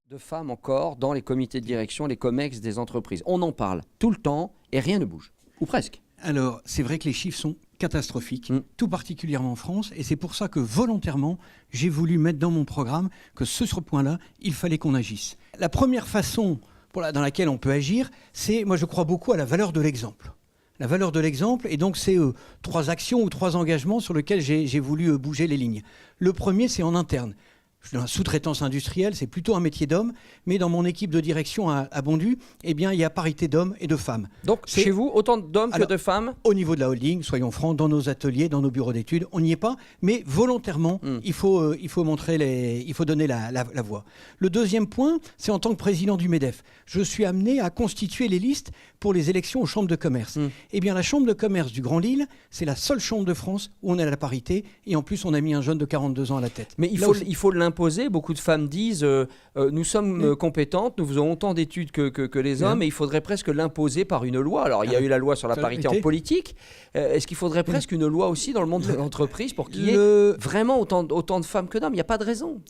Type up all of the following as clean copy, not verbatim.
de femmes encore dans les comités de direction, les COMEX des entreprises. On en parle tout le temps et rien ne bouge, ou presque. Alors, c'est vrai que les chiffres sont catastrophiques, tout particulièrement en France, et c'est pour ça que volontairement, j'ai voulu mettre dans mon programme que sur ce point-là, il fallait qu'on agisse. La première façon dans laquelle on peut agir, c'est, moi je crois beaucoup à la valeur de l'exemple. La valeur de l'exemple, et donc c'est 3 actions ou 3 engagements sur lesquels j'ai voulu bouger les lignes. Le premier, c'est en interne. Je suis dans la sous-traitance industrielle, c'est plutôt un métier d'homme, mais dans mon équipe de direction à Bondu, eh bien, il y a parité d'hommes et de femmes. Donc chez vous, autant d'hommes que de femmes? Au niveau de la holding, soyons francs, dans nos ateliers, dans nos bureaux d'études, on n'y est pas, mais volontairement, il faut donner la voie. Le deuxième point, c'est en tant que président du MEDEF. Je suis amené à constituer les listes pour les élections aux chambres de commerce. Eh bien, la chambre de commerce du Grand Lille, c'est la seule chambre de France où on a la parité, et en plus, on a mis un jeune de 42 ans à la tête. Mais il faut l'imposer. Beaucoup de femmes disent nous sommes compétentes, nous faisons autant d'études que les hommes, et il faudrait presque l'imposer par une loi. Alors il y a eu la loi sur la parité en politique. Est-ce qu'il faudrait presque une loi aussi dans le monde de l'entreprise pour qu'il y ait vraiment autant de femmes que d'hommes? Il n'y a pas de raison.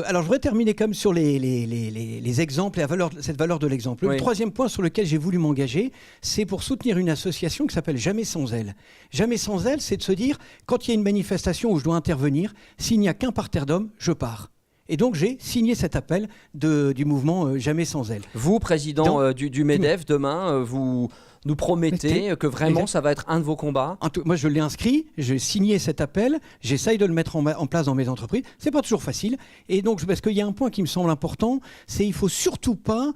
Alors je voudrais terminer comme sur les exemples et cette valeur de l'exemple. Le troisième point sur lequel j'ai voulu m'engager, c'est pour soutenir une association qui s'appelle Jamais sans elle. Jamais sans elle, c'est de se dire, quand il y a une manifestation où je dois intervenir, s'il n'y a qu'un parterre d'hommes, je pars. Et donc, j'ai signé cet appel du mouvement Jamais sans elle. Vous, président du MEDEF, demain, vous nous promettez que vraiment ça va être un de vos combats? Moi, je l'ai inscrit, j'ai signé cet appel, j'essaye de le mettre en place dans mes entreprises. C'est pas toujours facile. Et donc, parce qu'il y a un point qui me semble important, c'est qu'il ne faut surtout pas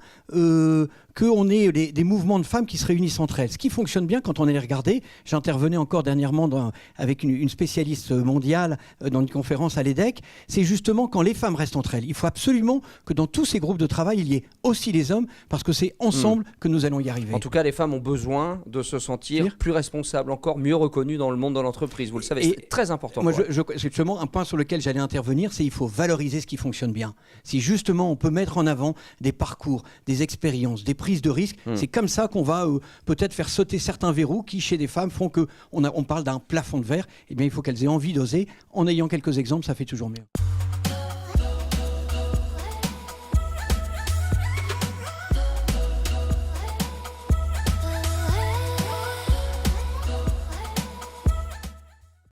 qu'on ait des mouvements de femmes qui se réunissent entre elles. Ce qui fonctionne bien quand on est regardé, j'intervenais encore dernièrement avec une spécialiste mondiale dans une conférence à l'EDEC, c'est justement quand les femmes restent entre elles. Il faut absolument que dans tous ces groupes de travail, il y ait aussi les hommes, parce que c'est ensemble que nous allons y arriver. En tout cas, les femmes ont besoin de se sentir plus responsables, encore mieux reconnues dans le monde de l'entreprise. Vous le savez, c'est très important. Moi, justement, un point sur lequel j'allais intervenir, c'est qu'il faut valoriser ce qui fonctionne bien. Si justement on peut mettre en avant des parcours, des expériences, des prises de risques, c'est comme ça qu'on va peut-être faire sauter certains verrous qui, chez des femmes, font qu'on parle d'un plafond de verre. Eh bien, il faut qu'elles aient envie d'oser. En ayant quelques exemples, ça fait toujours mieux.